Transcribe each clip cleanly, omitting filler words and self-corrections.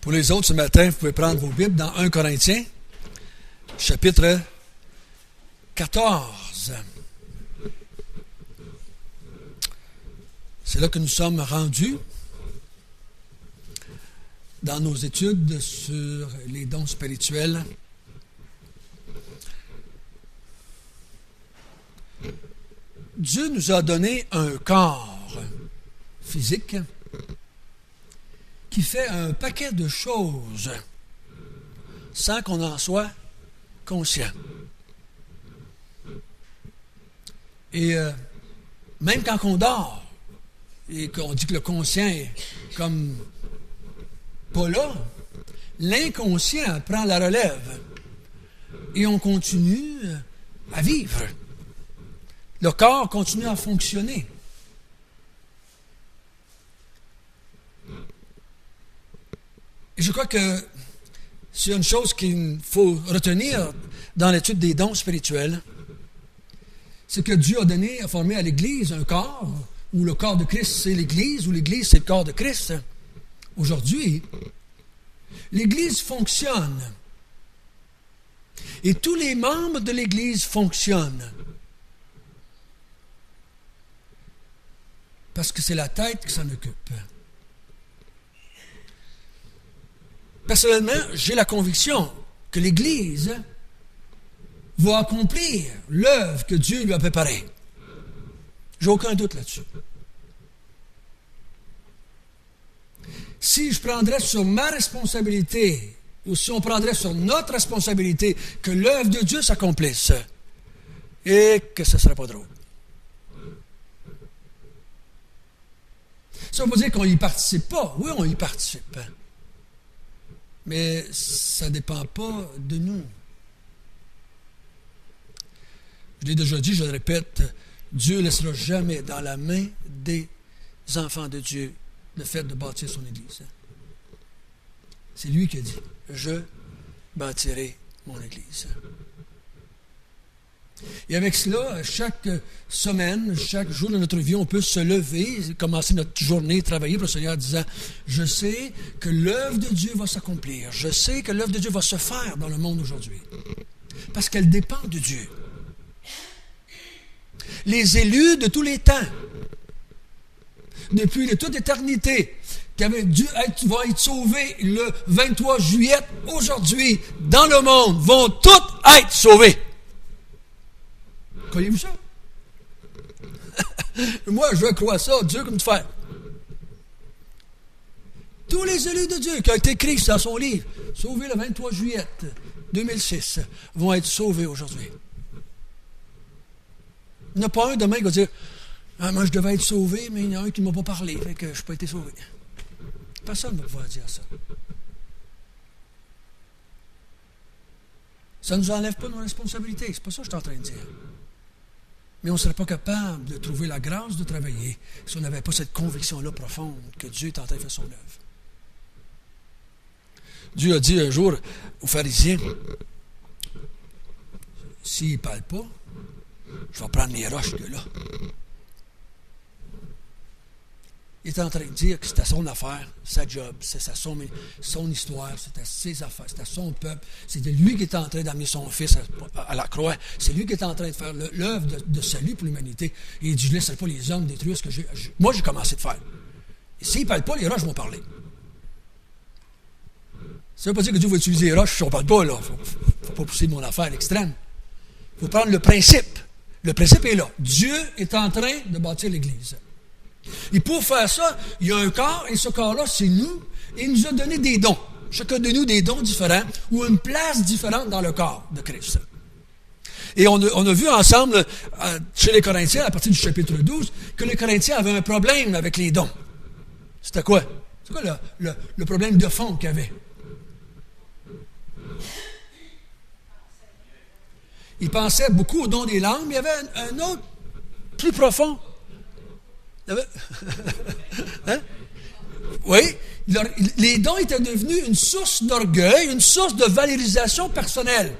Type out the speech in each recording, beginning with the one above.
Pour les autres, ce matin, vous pouvez prendre vos Bibles dans 1 Corinthiens, chapitre 14. C'est là que nous sommes rendus dans nos études sur les dons spirituels. Dieu nous a donné un corps physique qui fait un paquet de choses sans qu'on en soit conscient. Et même quand on dort et qu'on dit que le conscient est comme pas là, l'inconscient prend la relève et on continue à vivre. Le corps continue à fonctionner. Et je crois que c'est une chose qu'il faut retenir dans l'étude des dons spirituels, c'est que Dieu a formé à l'Église un corps, où le corps de Christ c'est l'Église, où l'Église c'est le corps de Christ. Aujourd'hui, l'Église fonctionne. Et tous les membres de l'Église fonctionnent. Parce que c'est la tête qui s'en occupe. Personnellement, j'ai la conviction que l'Église va accomplir l'œuvre que Dieu lui a préparée. J'ai aucun doute là-dessus. Si je prendrais sur ma responsabilité, ou si on prendrait sur notre responsabilité que l'œuvre de Dieu s'accomplisse, et que ce ne serait pas drôle. Ça ne veut pas dire qu'on n'y participe pas. Oui, on y participe. Mais ça ne dépend pas de nous. Je l'ai déjà dit, je le répète, Dieu ne laissera jamais dans la main des enfants de Dieu le fait de bâtir son Église. C'est lui qui a dit, je bâtirai mon Église. Et avec cela, chaque semaine, chaque jour de notre vie, on peut se lever, commencer notre journée, travailler pour le Seigneur en disant, je sais que l'œuvre de Dieu va s'accomplir. Je sais que l'œuvre de Dieu va se faire dans le monde aujourd'hui. Parce qu'elle dépend de Dieu. Les élus de tous les temps, depuis de toute éternité, qui avaient dû vont être sauvés le 23 juillet, aujourd'hui, dans le monde, vont tous être sauvés. Croyez-vous ça? Moi, je crois ça, Dieu comme de faire. Tous les élus de Dieu qui ont été écrits dans son livre, sauvés le 23 juillet 2006, vont être sauvés aujourd'hui. Il n'y en a pas un demain qui va dire ah, moi, je devais être sauvé, mais il y en a un qui ne m'a pas parlé, fait que je n'ai pas été sauvé. Personne ne va pouvoir dire ça. Ça ne nous enlève pas nos responsabilités. C'est pas ça que je suis en train de dire. Mais on ne serait pas capable de trouver la grâce de travailler si on n'avait pas cette conviction-là profonde que Dieu est en train de faire son œuvre. Dieu a dit un jour aux pharisiens, s'ils ne parlent pas, je vais prendre les roches de là. Il est en train de dire que c'était son affaire, sa job, c'était son histoire, c'était ses affaires, c'était son peuple. C'était lui qui était en train d'amener son fils à la croix. C'est lui qui était en train de faire l'œuvre de salut pour l'humanité. Et il dit, je ne laisserai pas les hommes détruire ce que moi j'ai commencé de faire. Et s'ils ne parlent pas, les roches vont parler. Ça ne veut pas dire que Dieu va utiliser les roches si on ne parle pas, là. Il ne faut pas pousser mon affaire à l'extrême. Il faut prendre le principe. Le principe est là. Dieu est en train de bâtir l'Église. Et pour faire ça, il y a un corps, et ce corps-là, c'est nous, et il nous a donné des dons. Chacun de nous des dons différents, ou une place différente dans le corps de Christ. Et on a vu ensemble, chez les Corinthiens, à partir du chapitre 12, que les Corinthiens avaient un problème avec les dons. C'était quoi? C'est quoi le problème de fond qu'il y avait? Ils pensaient beaucoup aux dons des langues, mais il y avait un autre, plus profond. Hein? Oui, les dons étaient devenus une source d'orgueil, une source de valorisation personnelle.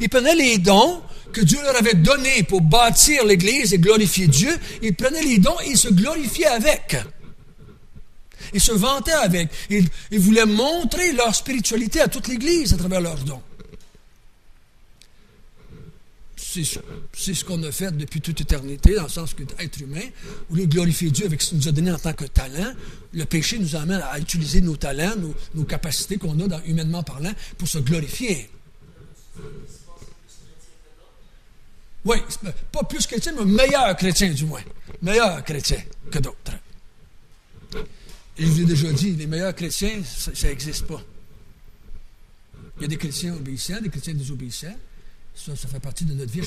Ils prenaient les dons que Dieu leur avait donnés pour bâtir l'Église et glorifier Dieu, ils prenaient les dons et ils se glorifiaient avec. Ils se vantaient avec. Ils voulaient montrer leur spiritualité à toute l'Église à travers leurs dons. C'est ce qu'on a fait depuis toute éternité, dans le sens qu'être humain, au lieu de glorifier Dieu avec ce qu'il nous a donné en tant que talent, le péché nous amène à utiliser nos talents, nos capacités qu'on a humainement parlant, pour se glorifier. Oui, pas plus chrétien, mais meilleur chrétien du moins. Meilleur chrétien que d'autres. Et je vous ai déjà dit, les meilleurs chrétiens, ça n'existe pas. Il y a des chrétiens obéissants, des chrétiens désobéissants. Ça fait partie de notre vie.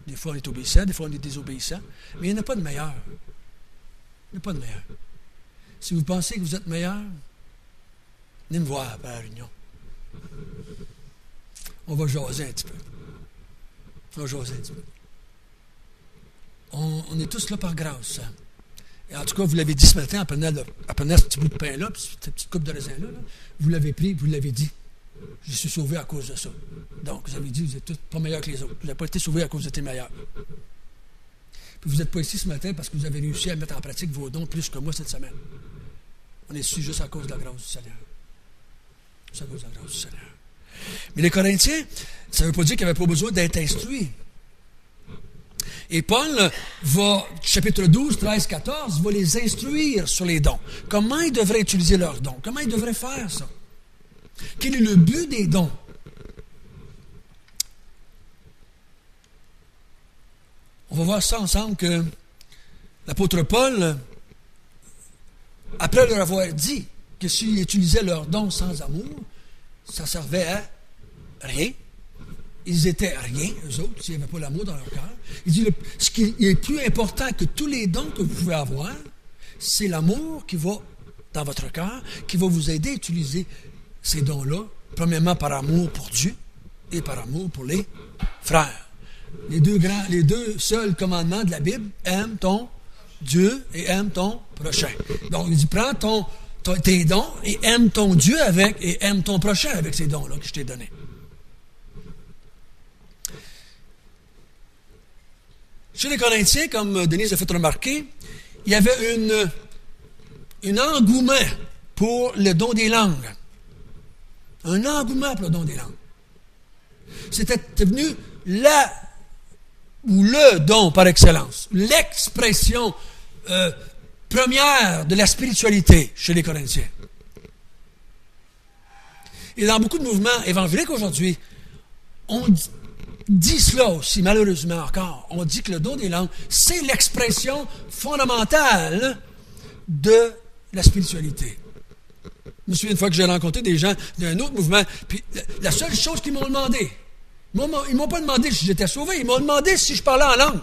Des fois, on est obéissant, des fois, on est désobéissant. Mais il n'y en a pas de meilleur. Il n'y a pas de meilleur. Si vous pensez que vous êtes meilleur, venez me voir à la réunion. On va jaser un petit peu. On va jaser un petit peu. On est tous là par grâce. Hein. Et en tout cas, vous l'avez dit ce matin en prenant ce petit bout de pain-là, cette petite coupe de raisin-là, vous l'avez pris, vous l'avez dit. Je suis sauvé à cause de ça. Donc, vous avez dit, vous n'êtes tous pas meilleurs que les autres. Vous n'avez pas été sauvés à cause de tes meilleurs. Puis vous n'êtes pas ici ce matin parce que vous avez réussi à mettre en pratique vos dons plus que moi cette semaine. On est ici juste à cause de la grâce du Seigneur. Juste à cause de la grâce du Seigneur. Mais les Corinthiens, ça ne veut pas dire qu'ils n'avaient pas besoin d'être instruits. Et Paul va, chapitre 12, 13, 14, va les instruire sur les dons. Comment ils devraient utiliser leurs dons? Comment ils devraient faire ça? Quel est le but des dons? On va voir ça ensemble que l'apôtre Paul, après leur avoir dit que s'ils utilisaient leurs dons sans amour, ça servait à rien. Ils étaient rien, eux autres, s'il n'y avait pas l'amour dans leur cœur. Il dit, ce qui est plus important que tous les dons que vous pouvez avoir, c'est l'amour qui va dans votre cœur, qui va vous aider à utiliser ces dons-là, premièrement par amour pour Dieu et par amour pour les frères. Les deux seuls commandements de la Bible, aime ton Dieu et aime ton prochain. Donc, il dit, prends tes dons et aime ton Dieu avec, et aime ton prochain avec ces dons-là que je t'ai donnés. Chez les Corinthiens, comme Denise a fait remarquer, il y avait un engouement pour le don des langues. Un engouement pour le don des langues. C'était devenu le don par excellence, l'expression première de la spiritualité chez les Corinthiens. Et dans beaucoup de mouvements évangéliques aujourd'hui, on dit cela aussi, malheureusement encore. On dit que le don des langues, c'est l'expression fondamentale de la spiritualité. Je me souviens une fois que j'ai rencontré des gens d'un autre mouvement, puis la seule chose qu'ils m'ont demandé, ils ne m'ont pas demandé si j'étais sauvé, ils m'ont demandé si je parlais en langue.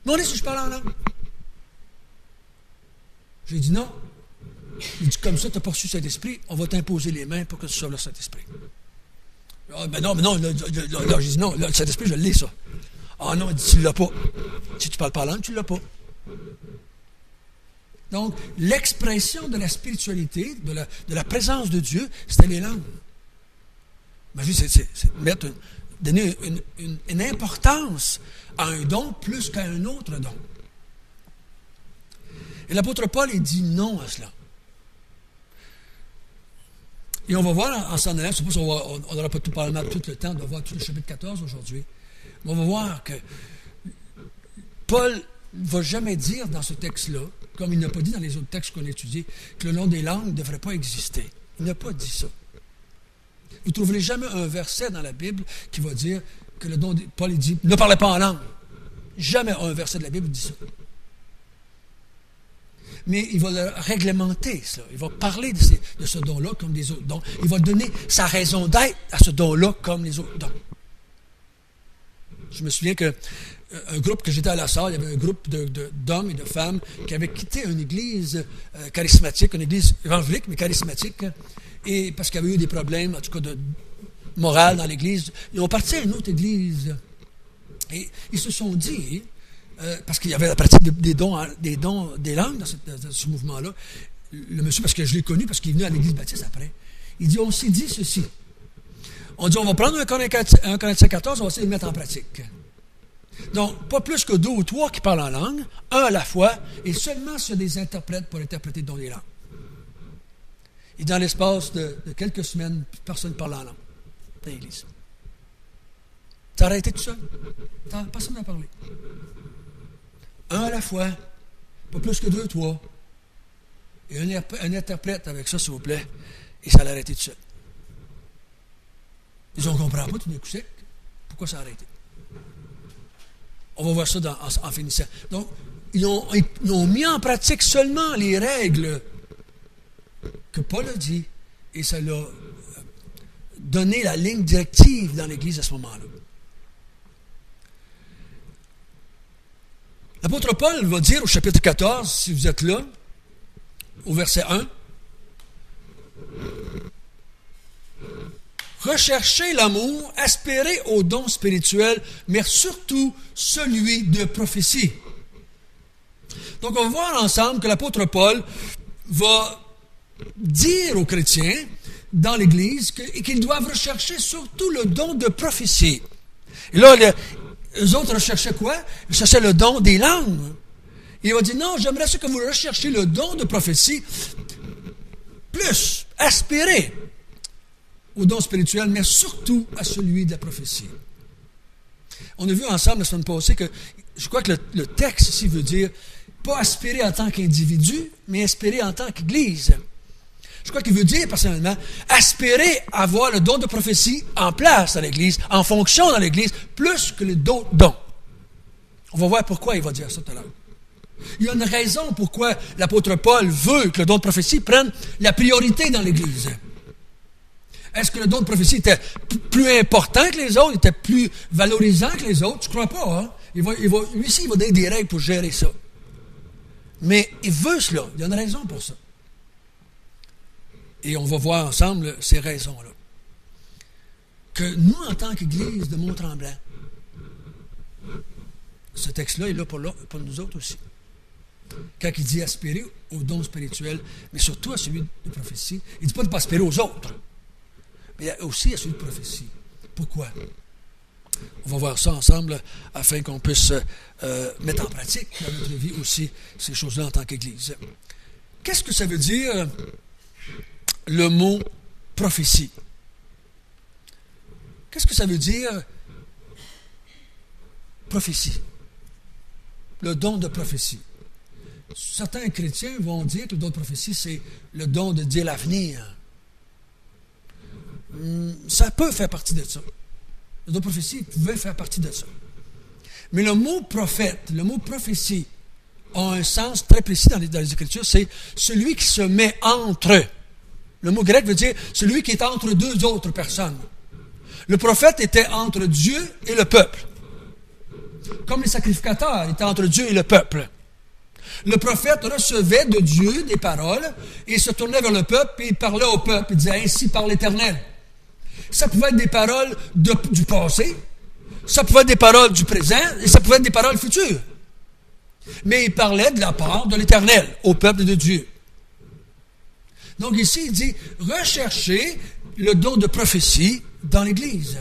Ils m'ont demandé si je parlais en langue. J'ai dit non. Il dit, comme ça, tu n'as pas reçu le Saint-Esprit, on va t'imposer les mains pour que tu sois le Saint-Esprit. Ah, ben non, là, j'ai dit non, là, le Saint-Esprit, je l'ai, ça. Ah non, il dit, tu ne l'as pas. Si tu ne parles pas la langue, tu ne l'as pas. Donc, l'expression de la spiritualité, de la présence de Dieu, c'était les langues. Imagine, c'est donner une importance à un don plus qu'à un autre don. Et l'apôtre Paul, il dit non à cela. Et on va voir en s'en allant, je suppose qu'on n'aura pas tout parlé tout le temps de voir tout le chapitre 14 aujourd'hui, mais on va voir que Paul ne va jamais dire dans ce texte-là, comme il n'a pas dit dans les autres textes qu'on a étudiés, que le nom des langues ne devrait pas exister. Il n'a pas dit ça. Vous ne trouverez jamais un verset dans la Bible qui va dire que le don de Paul il dit « Ne parlez pas en langue ». Jamais un verset de la Bible dit ça. Mais il va le réglementer, cela. Il va parler de ce don-là comme des autres dons. Il va donner sa raison d'être à ce don-là comme les autres dons. Je me souviens qu'un groupe que j'étais à la salle, il y avait un groupe d'hommes et de femmes qui avaient quitté une église charismatique, une église évangélique, mais charismatique, et parce qu'il y avait eu des problèmes, en tout cas de morale dans l'église. Ils ont parti à une autre église. Et ils se sont dit, parce qu'il y avait la pratique des langues dans ce mouvement-là, le monsieur, parce que je l'ai connu, parce qu'il est venu à l'église baptiste après, il dit, on s'est dit ceci. On dit, on va prendre un Corinthiens 14, on va essayer de le mettre en pratique. Donc, pas plus que 2 ou 3 qui parlent en langue, un à la fois, et seulement s'il y a des interprètes pour interpréter dans les langues. Et dans l'espace de quelques semaines, personne ne parle en langue dans l'Église. Tu as arrêté tout seul. Personne n'a parlé. Un à la fois, pas plus que 2 ou 3. Et un interprète avec ça, s'il vous plaît, et ça l'a arrêté tout seul. Ils ne comprennent pas tout d'un coup sec. Pourquoi ça a arrêté? On va voir ça en finissant. Donc, ils ont mis en pratique seulement les règles que Paul a dit, et ça l'a donné la ligne directive dans l'Église à ce moment-là. L'apôtre Paul va dire au chapitre 14, si vous êtes là, au verset 1, « Recherchez l'amour, aspirez aux dons spirituels, mais surtout celui de prophétie. » Donc, on va voir ensemble que l'apôtre Paul va dire aux chrétiens dans l'Église qu'ils doivent rechercher surtout le don de prophétie. Et là, les autres recherchaient quoi? Ils cherchaient le don des langues. Et il va dire, non, j'aimerais ça que vous recherchiez le don de prophétie, plus aspirez au don spirituel, mais surtout à celui de la prophétie. On a vu ensemble la semaine passée que je crois que le texte ici veut dire pas aspirer en tant qu'individu, mais aspirer en tant qu'Église. Je crois qu'il veut dire, personnellement, aspirer à avoir le don de prophétie en place dans l'Église, en fonction dans l'Église, plus que les d'autres dons. On va voir pourquoi il va dire ça tout à l'heure. Il y a une raison pourquoi l'apôtre Paul veut que le don de prophétie prenne la priorité dans l'Église. Est-ce que le don de prophétie était plus important que les autres, était plus valorisant que les autres? Je ne crois pas. Hein? Lui aussi, il va donner des règles pour gérer ça. Mais il veut cela. Il y a une raison pour ça. Et on va voir ensemble ces raisons-là. Que nous, en tant qu'Église de Mont-Tremblant, ce texte-là est là pour nous autres aussi. Quand il dit aspirer au don spirituel, mais surtout à celui de prophétie, il ne dit pas de ne pas aspirer aux autres, mais aussi à celui de prophétie. Pourquoi? On va voir ça ensemble afin qu'on puisse mettre en pratique dans notre vie aussi ces choses-là en tant qu'Église. Qu'est-ce que ça veut dire le mot prophétie? Qu'est-ce que ça veut dire prophétie? Le don de prophétie. Certains chrétiens vont dire que le don de prophétie, c'est le don de dire l'avenir. Ça peut faire partie de ça. Le don de prophétie pouvait faire partie de ça. Mais le mot prophète, le mot prophétie, a un sens très précis dans les Écritures, c'est celui qui se met entre. Le mot grec veut dire celui qui est entre deux autres personnes. Le prophète était entre Dieu et le peuple. Comme les sacrificateurs étaient entre Dieu et le peuple. Le prophète recevait de Dieu des paroles et se tournait vers le peuple et il parlait au peuple. Il disait, ainsi parle l'Éternel. Ça pouvait être des paroles du passé, ça pouvait être des paroles du présent et ça pouvait être des paroles futures. Mais il parlait de la part de l'Éternel au peuple de Dieu. Donc ici, il dit, recherchez le don de prophétie dans l'Église.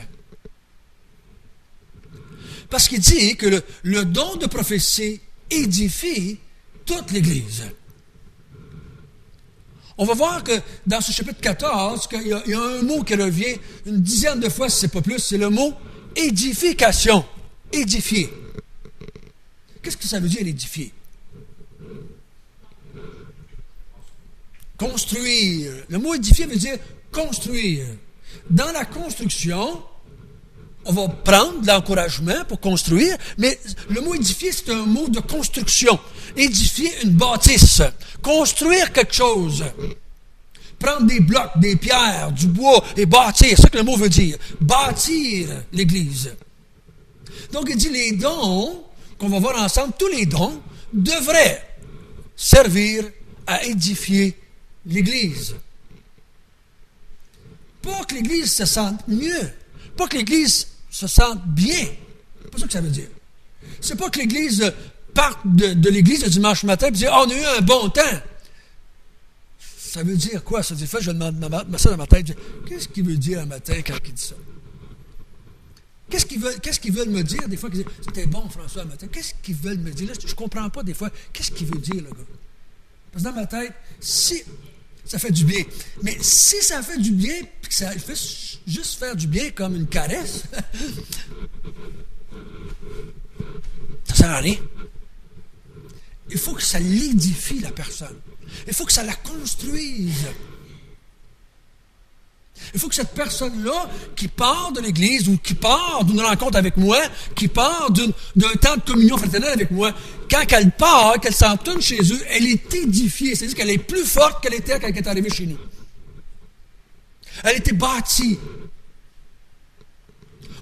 Parce qu'il dit que le don de prophétie édifie toute l'Église. On va voir que dans ce chapitre 14, il y a un mot qui revient une dizaine de fois, si ce n'est pas plus, c'est le mot édification. Édifier. Qu'est-ce que ça veut dire édifier? Construire. Le mot édifier veut dire construire. Dans la construction, on va prendre de l'encouragement pour construire, mais le mot édifier, c'est un mot de construction. Édifier une bâtisse. Construire quelque chose. Prendre des blocs, des pierres, du bois et bâtir. C'est ça que le mot veut dire. Bâtir l'Église. Donc, il dit les dons, qu'on va voir ensemble, tous les dons, devraient servir à édifier l'Église. Pas que l'Église se sente mieux. Pas que l'Église se sente bien. C'est pas ça que ça veut dire. C'est pas que l'Église parte de l'Église le dimanche matin et dit « on a eu un bon temps ». Ça veut dire quoi? Ça veut dire, je demande ça dans ma tête, qu'est-ce qu'il veut dire un matin quand il dit ça? Qu'est-ce qu'ils veulent me dire des fois? C'était bon, François, matin. Qu'est-ce qu'ils veulent me dire? Là, je ne comprends pas des fois. Qu'est-ce qu'il veut dire, le gars? Parce que dans ma tête, si ça fait du bien, mais si ça fait du bien, puis que ça fait juste faire du bien comme une caresse, ça ne sert à rien. Il faut que ça l'édifie, la personne. Il faut que ça la construise. Il faut que cette personne-là, qui part de l'Église, ou qui part d'une rencontre avec moi, qui part d'un temps de communion fraternelle avec moi, quand elle part, qu'elle s'en tourne chez eux, elle est édifiée. C'est-à-dire qu'elle est plus forte qu'elle était quand elle est arrivée chez nous. Elle était bâtie.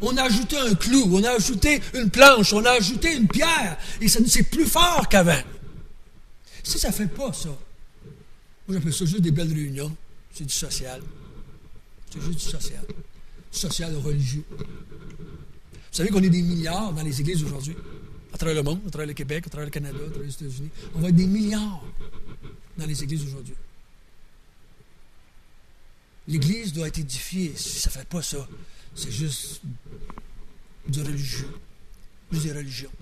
On a ajouté un clou, on a ajouté une planche, on a ajouté une pierre, et c'est plus fort qu'avant. Si ça ne fait pas ça, moi j'appelle ça juste des belles réunions, c'est du social. C'est juste du social. Du social religieux. Vous savez qu'on est des milliards dans les églises aujourd'hui. À travers le monde, à travers le Québec, à travers le Canada, à travers les États-Unis. On va être des milliards dans les églises aujourd'hui. L'Église doit être édifiée. Si ça ne fait pas ça, c'est juste du religieux. Juste des religions.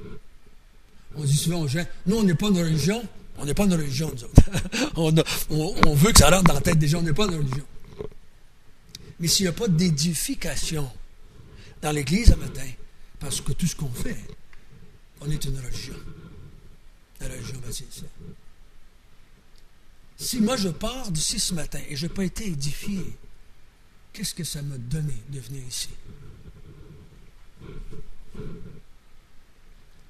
On dit souvent aux gens, nous, on n'est pas une religion. On n'est pas une religion, nous autres. on veut que ça rentre dans la tête des gens. On n'est pas une religion. Mais s'il n'y a pas d'édification dans l'Église un matin, parce que tout ce qu'on fait, on est une religion. La religion baptiste. Si moi je pars d'ici ce matin et je n'ai pas été édifié, qu'est-ce que ça m'a donné de venir ici?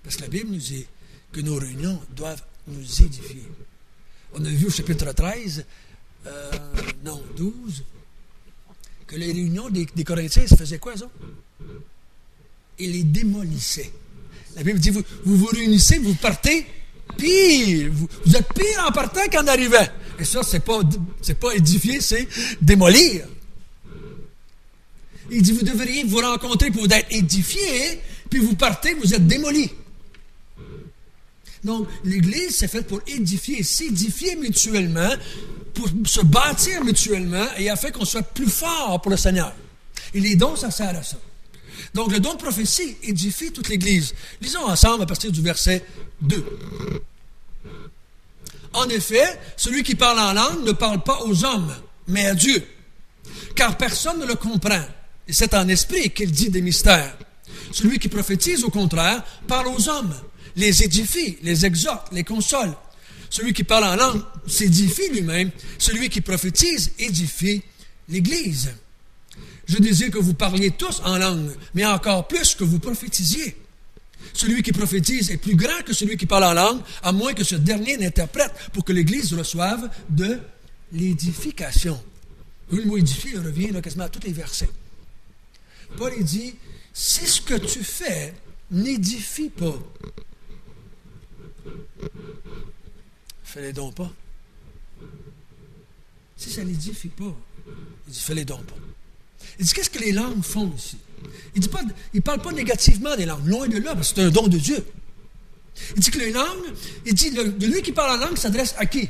Parce que la Bible nous dit que nos réunions doivent nous édifier. On a vu au chapitre 13, 12, que les réunions des Corinthiens, ça faisait quoi, ça? Ils les démolissaient. La Bible dit, vous vous réunissez, vous partez, pire. Vous êtes pire en partant qu'en arrivant. Et ça, c'est pas édifier, c'est démolir. Il dit, vous devriez vous rencontrer pour être édifiés, puis vous partez, vous êtes démolis. Donc, l'Église, c'est faite pour édifier, s'édifier mutuellement, pour se bâtir mutuellement et afin qu'on soit plus fort pour le Seigneur. Et les dons, ça sert à ça. Donc, le don de prophétie édifie toute l'Église. Lisons ensemble à partir du verset 2. En effet, celui qui parle en langue ne parle pas aux hommes, mais à Dieu. Car personne ne le comprend. Et c'est en esprit qu'il dit des mystères. Celui qui prophétise, au contraire, parle aux hommes, les édifie, les exhorte, les console. Celui qui parle en langue s'édifie lui-même. Celui qui prophétise édifie l'Église. Je désire que vous parliez tous en langue, mais encore plus que vous prophétisiez. Celui qui prophétise est plus grand que celui qui parle en langue, à moins que ce dernier n'interprète pour que l'Église reçoive de l'édification. Le mot édifier revient là, quasiment à tous les versets. Paul dit, si ce que tu fais n'édifie pas, fais-les donc pas. Si ça n'édifie pas, il dit, fais-les donc pas. Il dit, qu'est-ce que les langues font ici? Il ne parle pas négativement des langues, loin de là, parce que c'est un don de Dieu. Il dit que les langues, il dit, lui qui parle en langue s'adresse à qui?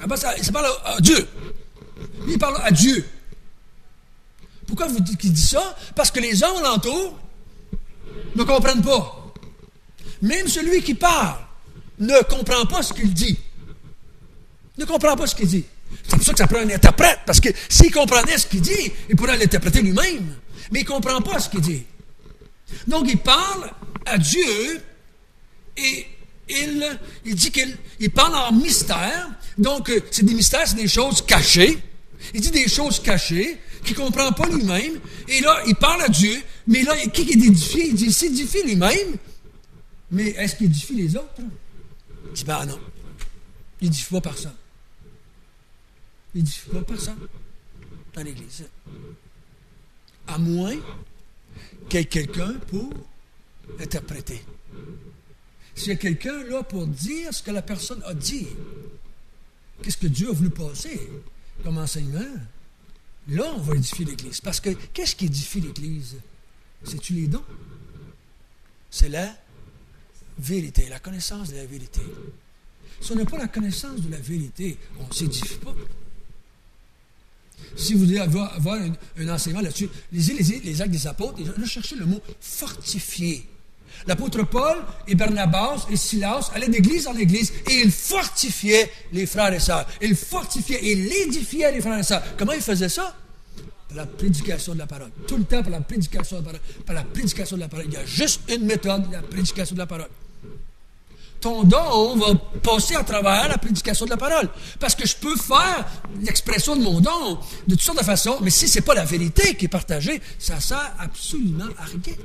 Ça parle à Dieu. Lui, il parle à Dieu. Pourquoi vous dites qu'il dit ça? Parce que les hommes alentours ne comprennent pas. Même celui qui parle ne comprend pas ce qu'il dit. Ne comprend pas ce qu'il dit. C'est pour ça que ça prend un interprète, parce que s'il comprenait ce qu'il dit, il pourrait l'interpréter lui-même. Mais il ne comprend pas ce qu'il dit. Donc, il parle à Dieu et il dit qu'il parle en mystère. Donc, c'est des mystères, c'est des choses cachées. Il dit des choses cachées qu'il ne comprend pas lui-même. Et là, il parle à Dieu. Mais là, qui est édifié? Il dit, il s'édifie lui-même. Mais est-ce qu'il édifie les autres? Il dit, ben non. Il n'édifie pas personne. Il n'édifie pas personne dans l'Église. À moins qu'il y ait quelqu'un pour interpréter. S'il y a quelqu'un là pour dire ce que la personne a dit, qu'est-ce que Dieu a voulu passer comme enseignement, là, on va édifier l'Église. Parce que qu'est-ce qui édifie l'Église? C'est-tu les dons? C'est la vérité, la connaissance de la vérité. Si on n'a pas la connaissance de la vérité, on ne s'édifie pas. Si vous voulez avoir un enseignement là-dessus, lisez les Actes des Apôtres et recherchez le mot fortifier. L'apôtre Paul et Barnabas et Silas allaient d'église en église et ils fortifiaient les frères et sœurs. Ils fortifiaient et ils édifiaient les frères et sœurs. Comment ils faisaient ça? Par la prédication de la parole. Tout le temps par la prédication de la parole. Par la prédication de la parole. Il y a juste une méthode, la prédication de la parole. Ton don va passer à travers la prédication de la parole. Parce que je peux faire l'expression de mon don de toutes sortes de façons, mais si ce n'est pas la vérité qui est partagée, ça ne sert absolument à rien.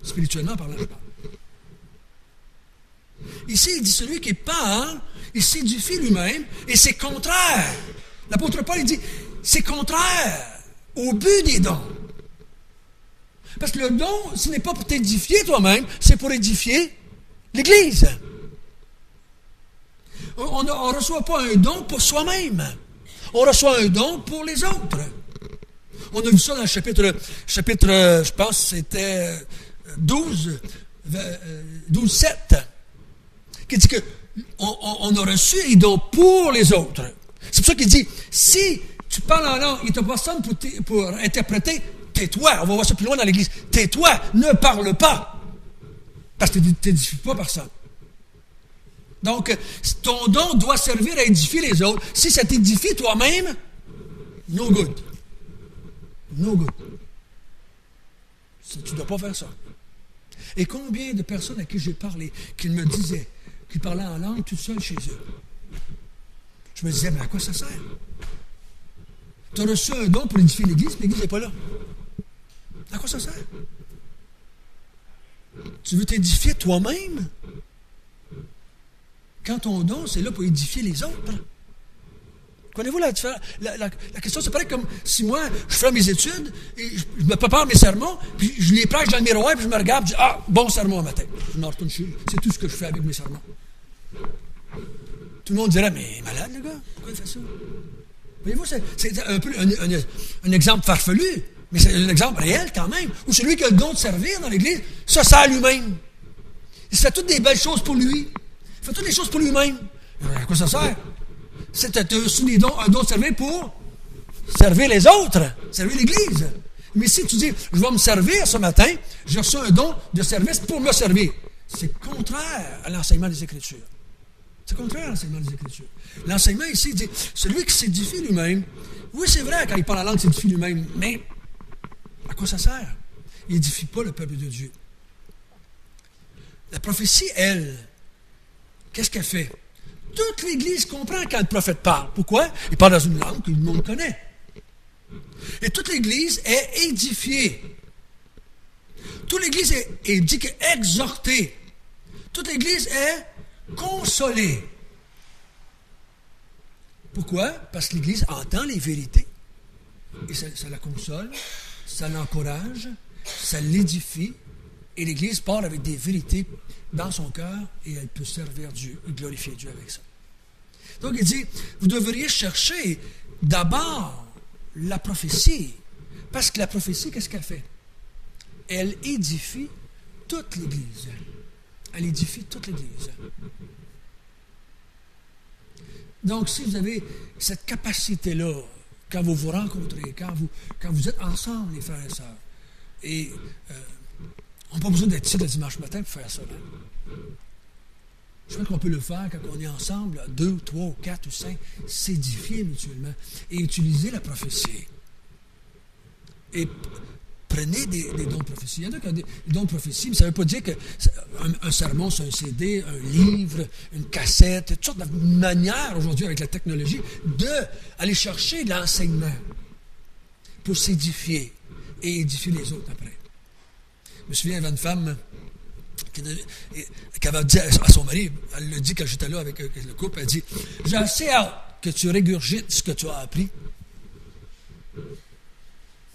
Spirituellement parlant, je parle. Ici, il dit celui qui parle, il s'édifie lui-même, et c'est contraire. L'apôtre Paul, il dit, c'est contraire au but des dons. Parce que le don, ce n'est pas pour t'édifier toi-même, c'est pour édifier l'Église. On ne reçoit pas un don pour soi-même. On reçoit un don pour les autres. On a vu ça dans le chapitre je pense que c'était 12, 7, qui dit qu'on a reçu les dons pour les autres. C'est pour ça qu'il dit, si tu parles en langue, il ne t'a pas personne pour interpréter, tais-toi, on va voir ça plus loin dans l'Église, tais-toi, ne parle pas, parce que tu ne t'édifies pas personne. Donc, ton don doit servir à édifier les autres. Si ça t'édifie toi-même, no good. No good. Tu ne dois pas faire ça. Et combien de personnes à qui j'ai parlé, qui me disaient, qui parlaient en langue tout seul chez eux. Je me disais, mais à quoi ça sert? Tu as reçu un don pour édifier l'Église, mais l'Église n'est pas là. À quoi ça sert? Tu veux t'édifier toi-même? Quand ton don, c'est là pour édifier les autres. Connaissez-vous la différence? La question, c'est pareil comme si moi, je fais mes études, et je me prépare mes sermons, puis je les prêche dans le miroir, puis je me regarde, je dis, ah, bon sermon un matin. Je me retourne chez lui. C'est tout ce que je fais avec mes sermons. Tout le monde dirait, mais il est malade, le gars. Pourquoi il fait ça? Voyez-vous, c'est un peu un exemple farfelu, mais c'est un exemple réel quand même, où celui qui a le don de servir dans l'Église, ça sert lui-même. Il se fait toutes des belles choses pour lui. Il fait toutes les choses pour lui-même. À quoi ça sert? C'est un don de servir pour servir les autres, servir l'Église. Mais si tu dis, je vais me servir ce matin, j'ai reçu un don de service pour me servir, c'est contraire à l'enseignement des Écritures. C'est contraire à l'enseignement des Écritures. L'enseignement ici dit, celui qui s'édifie lui-même, oui, c'est vrai, quand il parle la langue, il s'édifie lui-même, mais à quoi ça sert? Il n'édifie pas le peuple de Dieu. La prophétie, elle, qu'est-ce qu'elle fait? Toute l'Église comprend quand le prophète parle. Pourquoi? Il parle dans une langue que tout le monde connaît. Et toute l'Église est édifiée. Toute l'Église est exhortée. Toute l'Église est consolée. Pourquoi? Parce que l'Église entend les vérités. Et ça la console, ça l'encourage, ça l'édifie. Et l'Église part avec des vérités dans son cœur et elle peut servir Dieu et glorifier Dieu avec ça. Donc il dit, vous devriez chercher d'abord la prophétie. Parce que la prophétie, qu'est-ce qu'elle fait? Elle édifie toute l'Église. Elle édifie toute l'Église. Donc si vous avez cette capacité-là, quand vous vous rencontrez, quand vous êtes ensemble, les frères et sœurs, et on n'a pas besoin d'être ici le dimanche matin pour faire ça. Là. Je crois qu'on peut le faire quand on est ensemble, 2, 3, 4 ou 5, s'édifier mutuellement et utiliser la prophétie. Et prenez des dons de prophétie. Il y en a qui ont des dons de prophétie, mais ça ne veut pas dire qu'un sermon, c'est un CD, un livre, une cassette, toutes sortes de manières aujourd'hui avec la technologie d'aller chercher l'enseignement pour s'édifier et édifier les autres après. Je me souviens, il y avait une femme qui avait dit à son mari, elle l'a dit quand j'étais là avec le couple, elle dit, j'ai assez hâte que tu régurgites ce que tu as appris.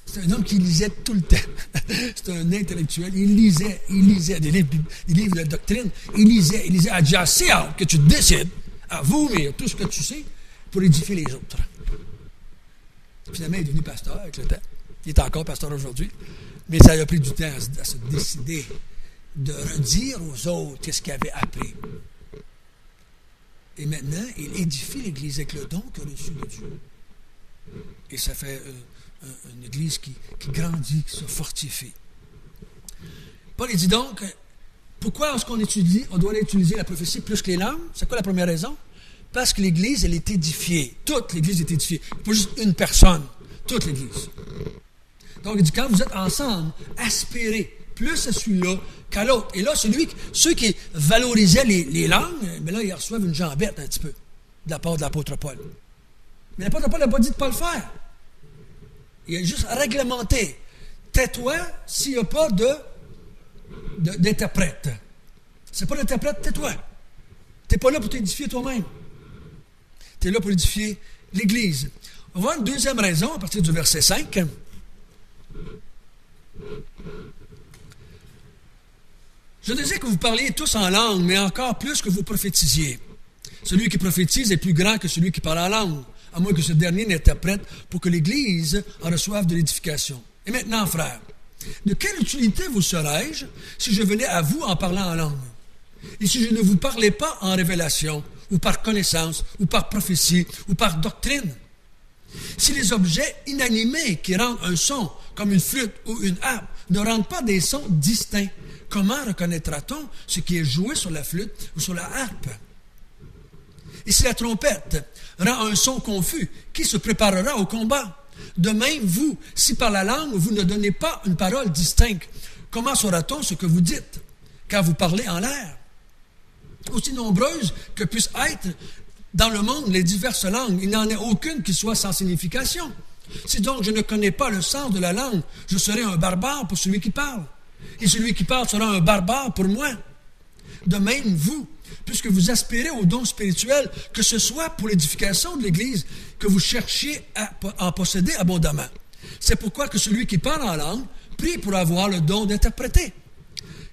C'est un homme qui lisait tout le temps. C'est un intellectuel. Il lisait des livres de doctrine. Il lisait. Elle dit, j'ai assez hâte que tu décides à vomir tout ce que tu sais pour édifier les autres. Finalement, il est devenu pasteur avec le temps. Il est encore pasteur aujourd'hui. Mais ça a pris du temps à se décider de redire aux autres qu'est-ce qu'il avait appris. Et maintenant, il édifie l'Église avec le don qu'il a reçu de Dieu. Et ça fait une Église qui grandit, qui se fortifie. Paul dit donc, pourquoi est-ce on doit utiliser la prophétie plus que les langues? C'est quoi la première raison? Parce que l'Église, elle est édifiée. Toute l'Église est édifiée. Pas juste une personne. Toute l'Église. Donc, il dit, quand vous êtes ensemble, aspirez plus à celui-là qu'à l'autre. Et là, ceux qui valorisaient les langues, mais là, ils reçoivent une jambette un petit peu de la part de l'apôtre Paul. Mais l'apôtre Paul n'a pas dit de ne pas le faire. Il a juste réglementé. Tais-toi s'il n'y a pas d'interprète. C'est pas l'interprète, tais-toi. Tu n'es pas là pour t'édifier toi-même. Tu es là pour édifier l'Église. On va voir une deuxième raison à partir du verset 5. Je désire que vous parliez tous en langue, mais encore plus que vous prophétisiez. Celui qui prophétise est plus grand que celui qui parle en langue, à moins que ce dernier n'interprète pour que l'Église en reçoive de l'édification. Et maintenant, frères, de quelle utilité vous serais-je si je venais à vous en parlant en langue? Et si je ne vous parlais pas en révélation, ou par connaissance, ou par prophétie, ou par doctrine? Si les objets inanimés qui rendent un son, comme une flûte ou une harpe, ne rendent pas des sons distincts, comment reconnaîtra-t-on ce qui est joué sur la flûte ou sur la harpe? Et si la trompette rend un son confus, qui se préparera au combat? De même, vous, si par la langue vous ne donnez pas une parole distincte, comment saura-t-on ce que vous dites, car vous parlez en l'air? Aussi nombreuses que puissent être dans le monde les diverses langues, il n'en est aucune qui soit sans signification. Si donc je ne connais pas le sens de la langue, je serai un barbare pour celui qui parle. Et celui qui parle sera un barbare pour moi. De même, vous, puisque vous aspirez aux dons spirituels, que ce soit pour l'édification de l'Église, que vous cherchiez à en posséder abondamment. C'est pourquoi que celui qui parle en langue prie pour avoir le don d'interpréter.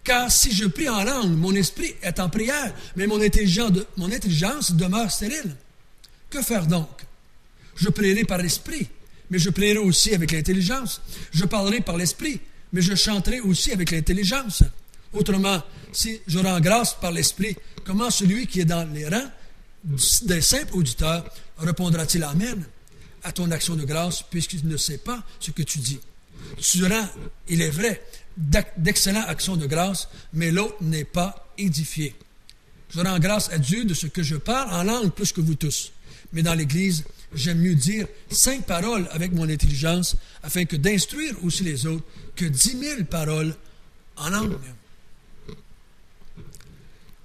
Car si je prie en langue, mon esprit est en prière, mais mon intelligence demeure stérile. Que faire donc? Je prierai par l'esprit, mais je prierai aussi avec l'intelligence. Je parlerai par l'esprit, mais je chanterai aussi avec l'intelligence. Autrement, si je rends grâce par l'esprit, comment celui qui est dans les rangs des simples auditeurs répondra-t-il Amen à ton action de grâce, puisqu'il ne sait pas ce que tu dis? Tu rends, il est vrai, d'excellentes actions de grâce, mais l'autre n'est pas édifié. Je rends grâce à Dieu de ce que je parle en langue plus que vous tous. Mais dans l'Église, j'aime mieux dire 5 paroles avec mon intelligence, afin que d'instruire aussi les autres, que 10 000 paroles en langue.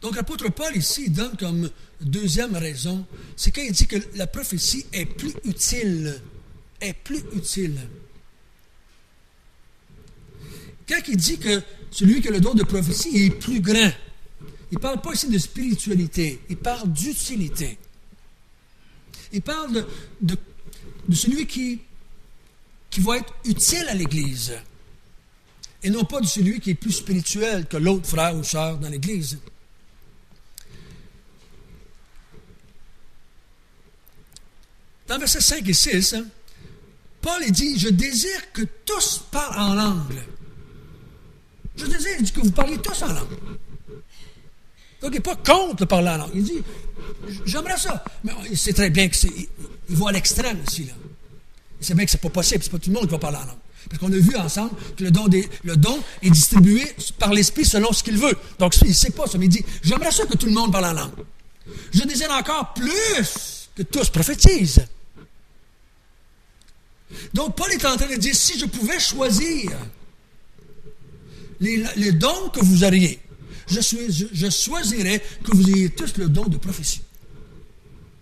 Donc l'apôtre Paul ici il donne comme deuxième raison, c'est quand il dit que la prophétie est plus utile. Est plus utile. Quand il dit que celui qui a le don de prophétie est plus grand, il ne parle pas ici de spiritualité, il parle d'utilité. Il parle de celui qui va être utile à l'Église, et non pas de celui qui est plus spirituel que l'autre frère ou sœur dans l'Église. Dans versets 5 et 6, Paul dit « Je désire que tous parlent en langue. » Je désire, il dit que vous parliez tous en langue. Donc, il n'est pas contre de parler en langue. Il dit « J'aimerais ça. » Mais il sait très bien qu'il va à l'extrême ici. Là. Il sait bien que ce n'est pas possible. Ce n'est pas tout le monde qui va parler en langue. Parce qu'on a vu ensemble que le don est distribué par l'Esprit selon ce qu'il veut. Donc, il ne sait pas ça. Mais il dit « J'aimerais ça que tout le monde parle en langue. Je désire encore plus que tous prophétisent. » Donc, Paul est en train de dire, si je pouvais choisir les dons que vous auriez, je choisirais que vous ayez tous le don de prophétie.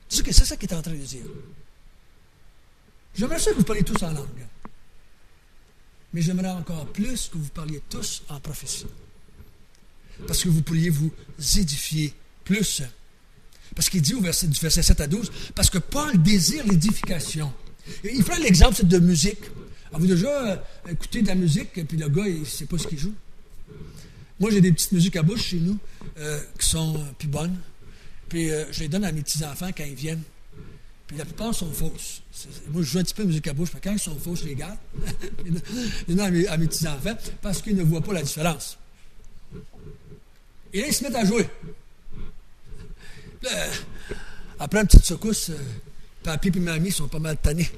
C'est ça qu'il est en train de dire. J'aimerais ça que vous parliez tous en langue. Mais j'aimerais encore plus que vous parliez tous en prophétie. Parce que vous pourriez vous édifier plus. Parce qu'il dit du verset 7 à 12, parce que Paul désire l'édification. Il prend l'exemple de musique. Avez-vous déjà écouté de la musique, et puis le gars, il ne sait pas ce qu'il joue? Moi, j'ai des petites musiques à bouche chez nous qui sont plus bonnes. Puis je les donne à mes petits-enfants quand ils viennent. Puis la plupart sont fausses. Moi, je joue un petit peu de musique à bouche, mais quand ils sont fausses, je les garde. Je les donne à mes petits-enfants parce qu'ils ne voient pas la différence. Et là, ils se mettent à jouer. Puis là, après une petite secousse, papi et mamie sont pas mal tannés.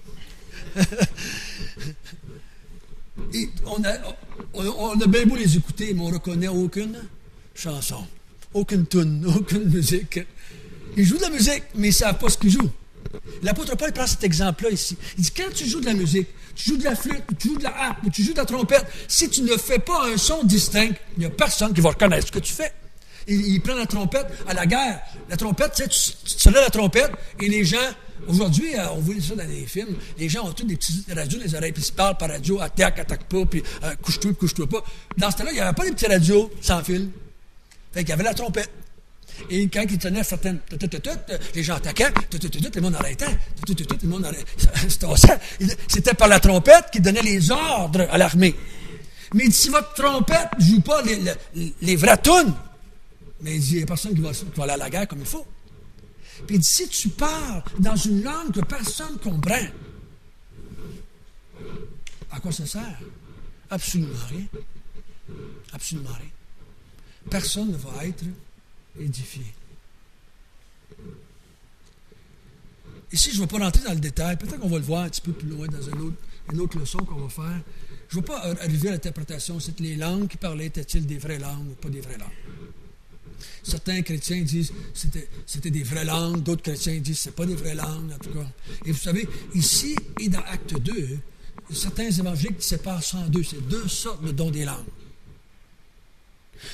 Et on a bien beau les écouter, mais on ne reconnaît aucune chanson, aucune tune, aucune musique. Ils jouent de la musique, mais ils ne savent pas ce qu'ils jouent. L'apôtre Paul prend cet exemple-là ici. Il dit, quand tu joues de la musique, tu joues de la flûte, ou tu joues de la harpe, ou tu joues de la trompette, si tu ne fais pas un son distinct, il n'y a personne qui va reconnaître ce que tu fais. Il prend la trompette à la guerre. La trompette, tu sonnes la trompette, et les gens, aujourd'hui, on voit ça dans les films, les gens ont tous des petites radios dans les oreilles, puis ils se parlent par radio, attaque pas, puis couche-toi pas. Dans ce temps-là, il n'y avait pas des petits radios sans fil. Fait qu'il y avait la trompette. Et quand ils tenaient certaines... les gens attaquaient, le monde arrêtait, le monde arrêtait. C'était par la trompette qu'ils donnaient les ordres à l'armée. Mais si votre trompette ne joue pas les vraies tunes, mais il dit, il n'y a personne qui va aller à la guerre comme il faut. Puis il dit, si tu parles dans une langue que personne ne comprend, à quoi ça sert? Absolument rien. Absolument rien. Personne ne va être édifié. Ici, je ne vais pas rentrer dans le détail. Peut-être qu'on va le voir un petit peu plus loin dans une autre leçon qu'on va faire. Je ne vais pas arriver à l'interprétation. C'est les langues qui parlaient, étaient-ils des vraies langues ou pas des vraies langues? Certains chrétiens disent que c'était des vraies langues, d'autres chrétiens disent que ce n'est pas des vraies langues, en tout cas. Et vous savez, ici et dans Acte 2, certains évangéliques séparent ça en deux. C'est deux sortes de dons des langues.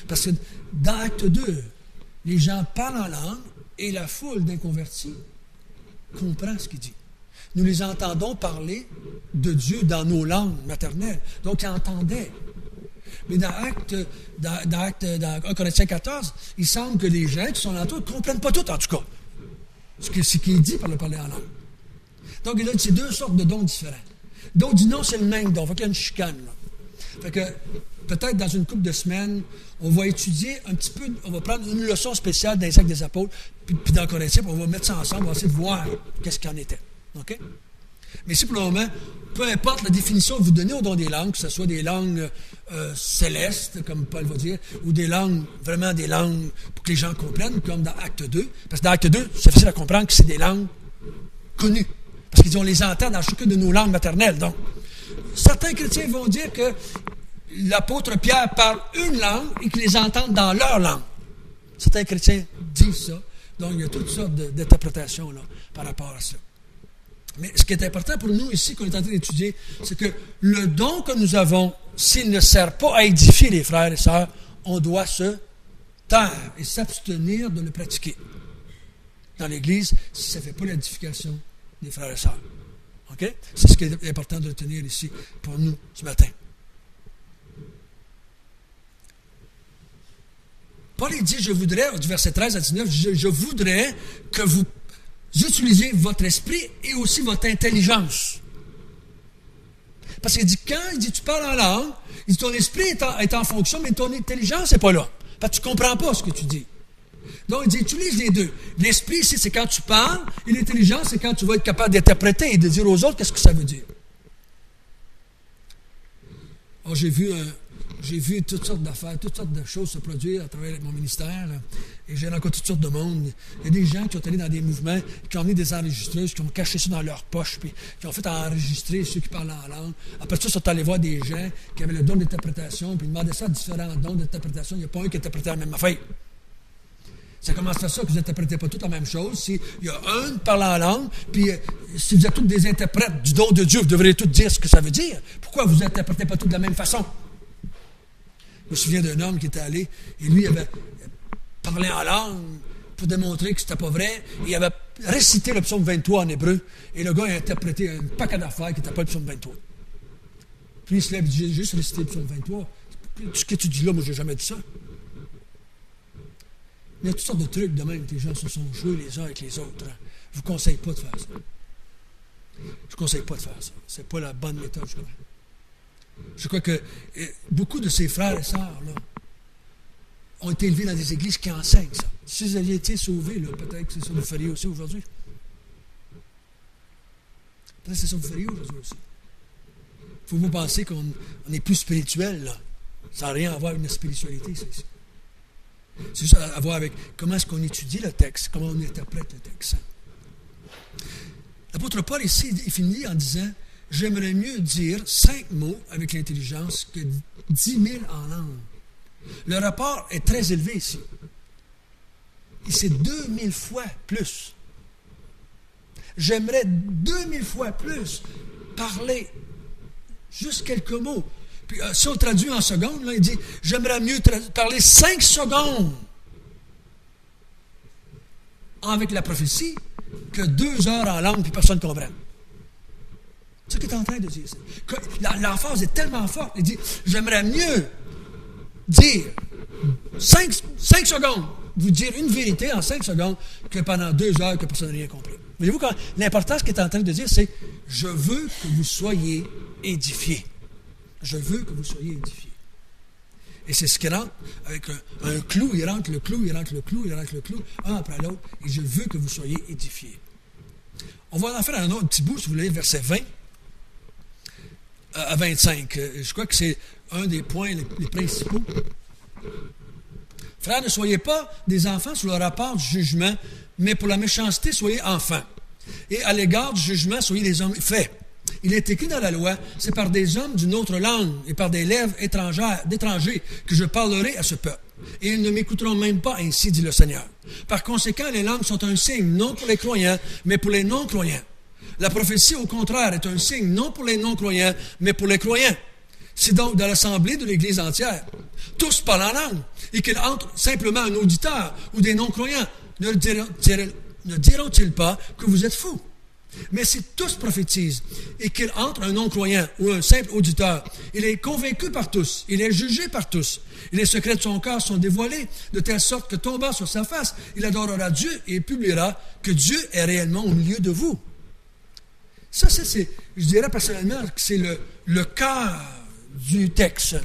Parce que dans Acte 2, les gens parlent en langue et la foule d'inconvertis comprend ce qu'il dit. Nous les entendons parler de Dieu dans nos langues maternelles. Donc, ils entendaient. Mais dans 1 Corinthiens 14, il semble que les gens qui sont entourés ne comprennent pas tout, en tout cas, ce qui est dit par le parler en langue. Donc, il a dit c'est deux sortes de dons différents. D'autres disent non, c'est le même don. Il faut qu'il y ait une chicane, là. Fait que, peut-être dans une couple de semaines, on va étudier un petit peu, on va prendre une leçon spéciale dans les Actes des Apôtres, puis dans Corinthiens, puis on va mettre ça ensemble, on va essayer de voir qu'est-ce qu'il en était. OK? Mais si pour le moment, peu importe la définition que vous donnez au don des langues, que ce soit des langues célestes, comme Paul va dire, ou des langues, vraiment des langues pour que les gens comprennent, comme dans Acte 2, parce que dans Acte 2, c'est facile à comprendre que c'est des langues connues, parce qu'ils on les entend dans chacune de nos langues maternelles. Donc, certains chrétiens vont dire que l'apôtre Pierre parle une langue et qu'ils les entendent dans leur langue. Certains chrétiens disent ça. Donc, il y a toutes sortes d'interprétations là, par rapport à ça. Mais ce qui est important pour nous ici, qu'on est en train d'étudier, c'est que le don que nous avons, s'il ne sert pas à édifier les frères et sœurs, on doit se taire et s'abstenir de le pratiquer dans l'Église si ça ne fait pas l'édification des frères et sœurs. OK? C'est ce qui est important de retenir ici pour nous ce matin. Paul dit, je voudrais, du verset 13 à 19, je voudrais que vous utilisiez votre esprit et aussi votre intelligence. Parce qu'il dit, quand il dit, tu parles en langue, il dit, ton esprit est en fonction, mais ton intelligence n'est pas là. Parce que tu ne comprends pas ce que tu dis. Donc, il dit, utilise les deux. L'esprit, ici, c'est quand tu parles, et l'intelligence, c'est quand tu vas être capable d'interpréter et de dire aux autres qu'est-ce que ça veut dire. Alors, j'ai vu toutes sortes d'affaires, toutes sortes de choses se produire à travers mon ministère. Et j'ai rencontré toutes sortes de monde. Il y a des gens qui sont allés dans des mouvements, qui ont amené des enregistreuses, qui ont caché ça dans leur poche, puis qui ont fait enregistrer ceux qui parlent en langue. Après ça, ils sont allés voir des gens qui avaient le don d'interprétation, puis ils demandaient ça à différents dons d'interprétation. Il n'y a pas un qui interprétait la même affaire. Ça commence à ça que vous n'interprétez pas toutes la même chose. S'il y a un qui parle en langue, puis si vous êtes tous des interprètes du don de Dieu, vous devriez tous dire ce que ça veut dire. Pourquoi vous n'interprétez pas tous de la même façon? Je me souviens d'un homme qui était allé, et lui avait parlé en langue pour démontrer que c'était pas vrai. Il avait récité le psaume 23 en hébreu, et le gars a interprété un paquet d'affaires qui n'était pas le psaume 23. Puis il se lève et dit, j'ai juste récité le psaume 23. Ce que tu dis là, moi, je n'ai jamais dit ça. Il y a toutes sortes de trucs de même que les gens se sont joués les uns avec les autres. Je ne vous conseille pas de faire ça. Je ne vous conseille pas de faire ça. Ce n'est pas la bonne méthode, je crois. Je crois que beaucoup de ces frères et sœurs là, ont été élevés dans des églises qui enseignent ça. Si vous aviez été sauvés, là, peut-être que c'est ça que vous feriez aussi aujourd'hui. Peut-être que c'est ça que vous feriez aujourd'hui aussi. Il faut vous penser qu'on est plus spirituel, là. Ça n'a rien à voir avec notre spiritualité, c'est juste à voir avec comment est-ce qu'on étudie le texte, comment on interprète le texte. L'apôtre Paul ici, il finit en disant, j'aimerais mieux dire 5 mots avec l'intelligence que 10 000 en langue. Le rapport est très élevé ici. Et c'est 2000 fois plus. J'aimerais 2000 fois plus parler juste quelques mots. Puis si on traduit en secondes, là, il dit, j'aimerais mieux parler 5 secondes avec la prophétie que 2 heures en langue puis personne ne comprend. C'est ce qu'il est en train de dire. L'emphase est tellement forte. Il dit, j'aimerais mieux dire 5 secondes, vous dire une vérité en 5 secondes que pendant 2 heures que personne n'a rien compris. Voyez-vous, l'important, ce qu'il est en train de dire, c'est je veux que vous soyez édifiés. Je veux que vous soyez édifiés. Et c'est ce qu'il rentre avec un clou, il rentre le clou, il rentre le clou, il rentre le clou, un après l'autre, et je veux que vous soyez édifiés. On va en faire un autre petit bout, si vous voulez, verset 20 à 25. Je crois que c'est un des points les principaux. Frères, ne soyez pas des enfants sous le rapport du jugement, mais pour la méchanceté, soyez enfants. Et à l'égard du jugement, soyez des hommes faits. Il est écrit dans la loi, c'est par des hommes d'une autre langue et par des lèvres d'étrangers que je parlerai à ce peuple. Et ils ne m'écouteront même pas, ainsi dit le Seigneur. Par conséquent, les langues sont un signe, non pour les croyants, mais pour les non-croyants. La prophétie, au contraire, est un signe, non pour les non-croyants, mais pour les croyants. C'est donc dans l'assemblée de l'Église entière. Tous parlent en langue, et qu'il entre simplement un auditeur ou des non-croyants, ne diront-ils pas que vous êtes fous? Mais si tous prophétisent et qu'il entre un non-croyant ou un simple auditeur, il est convaincu par tous, il est jugé par tous, et les secrets de son cœur sont dévoilés, de telle sorte que tombant sur sa face, il adorera Dieu et publiera que Dieu est réellement au milieu de vous. Ça, je dirais personnellement que c'est le cœur du texte.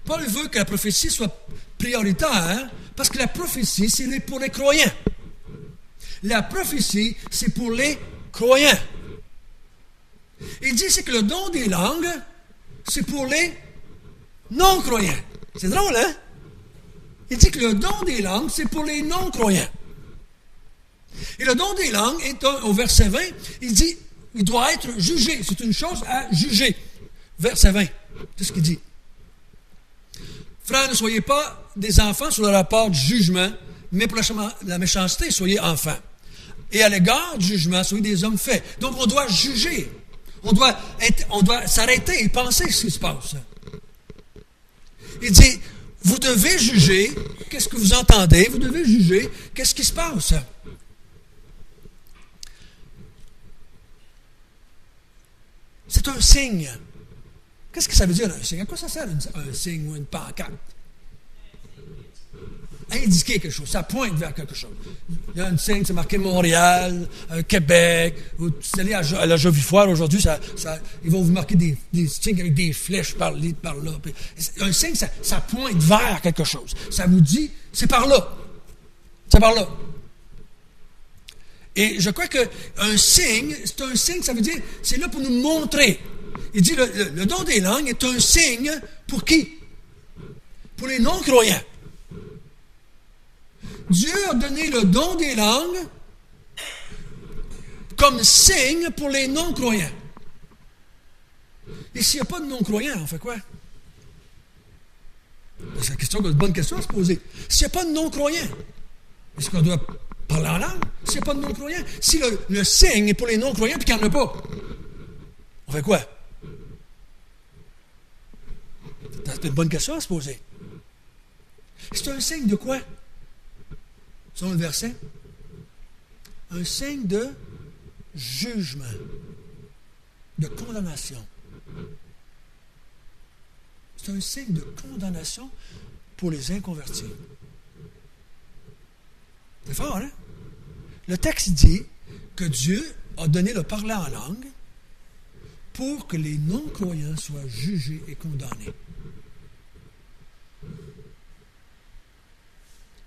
Paul veut que la prophétie soit prioritaire, parce que la prophétie, c'est pour les croyants. La prophétie, c'est pour les croyants. Il dit c'est que le don des langues, c'est pour les non-croyants. C'est drôle, hein? Il dit que le don des langues, c'est pour les non-croyants. Et le don des langues est au verset 20, il dit, il doit être jugé. C'est une chose à juger. Verset 20, c'est ce qu'il dit. Frères, ne soyez pas des enfants sur le rapport du jugement, mais pour la méchanceté, soyez enfants. Et à l'égard du jugement, soyez des hommes faits. Donc, on doit juger. On doit s'arrêter et penser ce qui se passe. Il dit, vous devez juger qu'est-ce que vous entendez, vous devez juger qu'est-ce qui se passe. C'est un signe. Qu'est-ce que ça veut dire, un signe? À quoi ça sert un signe ou une pancarte? Indiquer quelque chose, ça pointe vers quelque chose. Il y a un signe, c'est marqué Montréal, Québec. Vous allez à la Jovifoire aujourd'hui, ils vont vous marquer des signes avec des flèches par là. Un signe, ça pointe vers quelque chose. Ça vous dit, c'est par là. C'est par là. Et je crois qu'un signe, c'est un signe, ça veut dire, c'est là pour nous montrer. Il dit, le don des langues est un signe pour qui? Pour les non-croyants. Dieu a donné le don des langues comme signe pour les non-croyants. Et s'il n'y a pas de non-croyants, on fait quoi? C'est une bonne question à se poser. S'il n'y a pas de non-croyants, est-ce qu'on doit parler en langue? S'il n'y a pas de non-croyants, si le signe est pour les non-croyants et qu'il n'y en a pas, on fait quoi? C'est une bonne question à se poser. C'est un signe de quoi? Selon le verset, un signe de jugement, de condamnation. C'est un signe de condamnation pour les inconvertis. C'est fort, hein? Le texte dit que Dieu a donné le parler en langue pour que les non-croyants soient jugés et condamnés.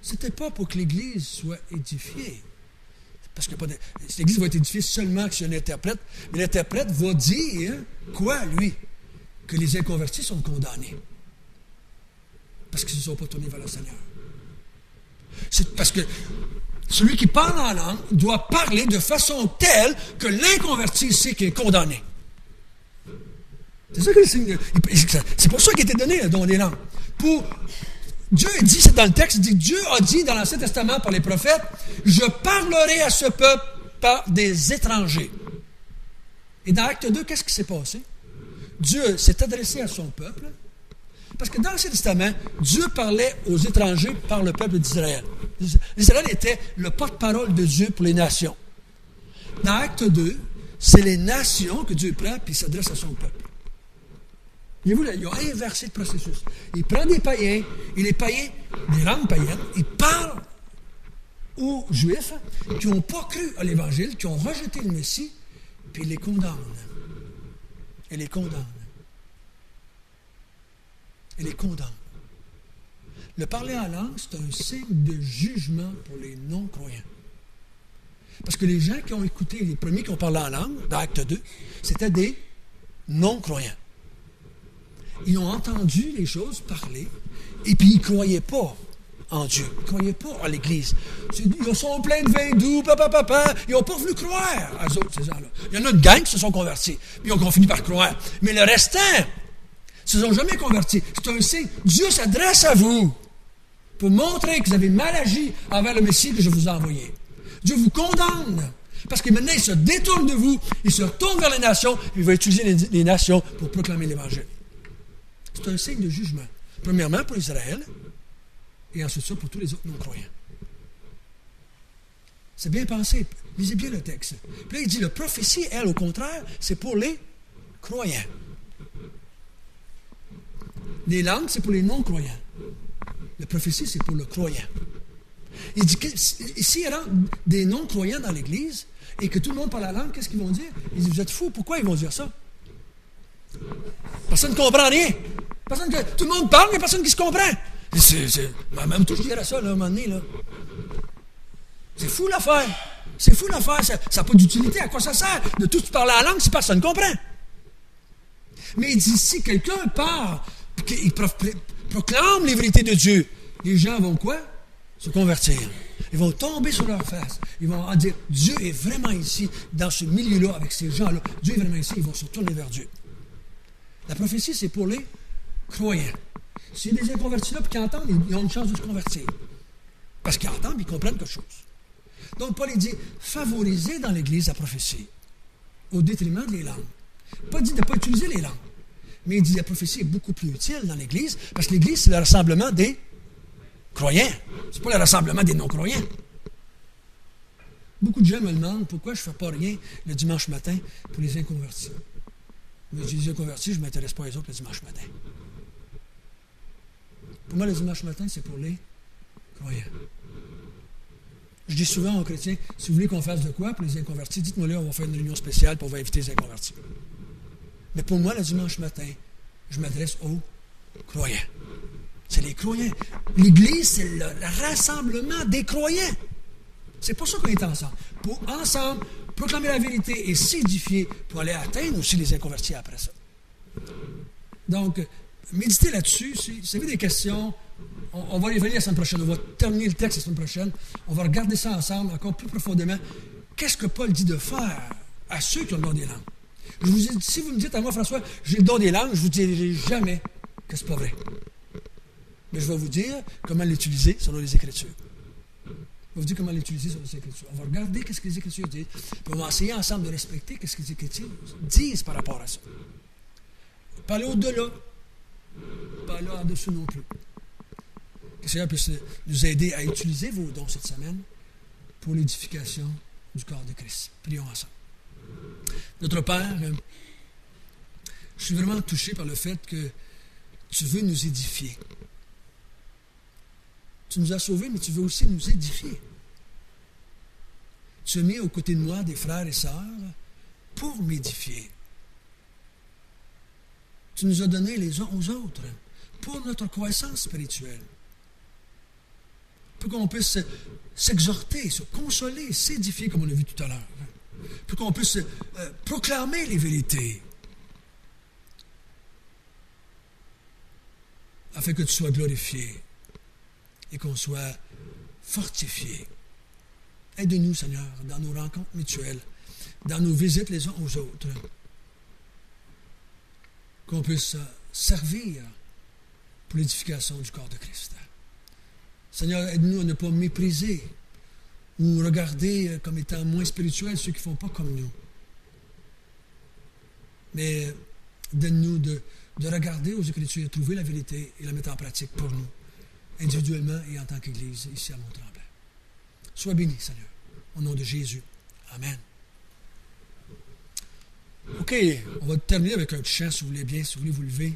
Ce n'était pas pour que l'Église soit édifiée. Parce que l'Église va être édifiée seulement que c'est un interprète. Mais l'interprète va dire quoi, lui? Que les inconvertis sont condamnés. Parce qu'ils ne se sont pas tournés vers le Seigneur. C'est parce que celui qui parle en langue doit parler de façon telle que l'inconverti sait qu'il est condamné. C'est ça que c'est pour ça qu'il était donné le don des langues. Dieu dit, c'est dans le texte, il dit, Dieu a dit dans l'Ancien Testament par les prophètes, je parlerai à ce peuple par des étrangers. Et dans Acte 2, qu'est-ce qui s'est passé? Dieu s'est adressé à son peuple, parce que dans l'Ancien Testament, Dieu parlait aux étrangers par le peuple d'Israël. Israël était le porte-parole de Dieu pour les nations. Dans Acte 2, c'est les nations que Dieu prend et s'adresse à son peuple. Voyez-vous, là, ils ont inversé le processus. Il prend des païens, et les païens, des langues païennes, ils parlent aux Juifs qui n'ont pas cru à l'Évangile, qui ont rejeté le Messie, puis ils les condamnent. Et les condamnent. Et les condamnent. Le parler en langue, c'est un signe de jugement pour les non-croyants. Parce que les gens qui ont écouté, les premiers qui ont parlé en langue, dans Acte 2, c'était des non-croyants. Ils ont entendu les choses parler, et puis ils ne croyaient pas en Dieu. Ils ne croyaient pas à l'Église. Ils sont pleins de vin doux, ils n'ont pas voulu croire à eux autres, ces gens-là. Il y en a une gang qui se sont convertis, puis ils ont fini par croire. Mais le restant ne se sont jamais convertis. C'est un signe. Dieu s'adresse à vous pour montrer que vous avez mal agi envers le Messie que je vous ai envoyé. Dieu vous condamne. Parce que maintenant, il se détourne de vous, il se retourne vers les nations, et il va utiliser les nations pour proclamer l'Évangile. C'est un signe de jugement. Premièrement pour Israël, et ensuite ça pour tous les autres non-croyants. C'est bien pensé. Lisez bien le texte. Puis là, il dit, la prophétie, elle, au contraire, c'est pour les croyants. Les langues, c'est pour les non-croyants. La prophétie, c'est pour le croyant. Il dit que s'il y a des non-croyants dans l'Église, et que tout le monde parle la langue, qu'est-ce qu'ils vont dire? Ils disent, vous êtes fous, pourquoi ils vont dire ça? Personne ne comprend rien. Tout le monde parle, mais personne qui se comprend. Même toi, je dirais ça, là, à un moment donné, là. C'est fou l'affaire. C'est fou l'affaire. Ça n'a pas d'utilité. À quoi ça sert de tout parler la langue si personne ne comprend? Mais il dit, si quelqu'un parle, qu'il proclame les vérités de Dieu, les gens vont quoi? Se convertir. Ils vont tomber sur leur face. Ils vont dire, Dieu est vraiment ici, dans ce milieu-là, avec ces gens-là. Dieu est vraiment ici. Ils vont se tourner vers Dieu. La prophétie, c'est pour les croyants. S'il y a des inconvertis là, puis qui entendent, ils ont une chance de se convertir. Parce qu'ils entendent, ils comprennent quelque chose. Donc, Paul, il dit, favoriser dans l'Église la prophétie, au détriment des langues. Pas dit de ne pas utiliser les langues. Mais il dit, la prophétie est beaucoup plus utile dans l'Église, parce que l'Église, c'est le rassemblement des croyants. C'est pas le rassemblement des non-croyants. Beaucoup de gens me demandent pourquoi je ne fais pas rien le dimanche matin pour les inconvertis. Mais j'ai les inconvertis, je ne m'intéresse pas aux autres le dimanche matin. Pour moi, le dimanche matin, c'est pour les croyants. Je dis souvent aux chrétiens, si vous voulez qu'on fasse de quoi pour les inconvertis, dites-moi là, on va faire une réunion spéciale pour on va inviter les inconvertis. Mais pour moi, le dimanche matin, je m'adresse aux croyants. C'est les croyants. L'Église, c'est le rassemblement des croyants. C'est pour ça qu'on est ensemble. Pour ensemble proclamer la vérité et s'édifier pour aller atteindre aussi les inconvertis après ça. Donc, méditez là-dessus. Si vous avez des questions, on va y revenir la semaine prochaine. On va terminer le texte la semaine prochaine. On va regarder ça ensemble encore plus profondément. Qu'est-ce que Paul dit de faire à ceux qui ont le don des langues? Je vous ai dit, si vous me dites à moi, François, j'ai le don des langues, je ne vous dirai jamais que ce n'est pas vrai. Mais je vais vous dire comment l'utiliser selon les Écritures. Je vais vous dire comment l'utiliser selon les Écritures. On va regarder ce que les Écritures disent. Puis on va essayer ensemble de respecter ce que les Écritures disent par rapport à ça. Pas aller au-delà. Pas aller en dessous non plus. Que le Seigneur puisse nous aider à utiliser vos dons cette semaine pour l'édification du corps de Christ. Prions ensemble. Notre Père, je suis vraiment touché par le fait que tu veux nous édifier. Tu nous as sauvés, mais tu veux aussi nous édifier. Tu as mis aux côtés de moi des frères et sœurs pour m'édifier. Tu nous as donné les uns aux autres pour notre croissance spirituelle. Pour qu'on puisse s'exhorter, se consoler, s'édifier, comme on l'a vu tout à l'heure. Pour qu'on puisse proclamer les vérités. Afin que tu sois glorifié et qu'on soit fortifié Aide-nous, Seigneur, dans nos rencontres mutuelles, dans nos visites les uns aux autres, qu'on puisse servir pour l'édification du corps de Christ. Seigneur, aide-nous à ne pas mépriser ou regarder comme étant moins spirituels ceux qui ne font pas comme nous. Mais donne-nous de regarder aux Écritures, trouver la vérité et la mettre en pratique pour nous, individuellement et en tant qu'Église, ici à Mont-Tremblant. Sois béni, Seigneur, au nom de Jésus. Amen. OK, on va terminer avec un chant, si vous voulez bien, si vous voulez vous lever.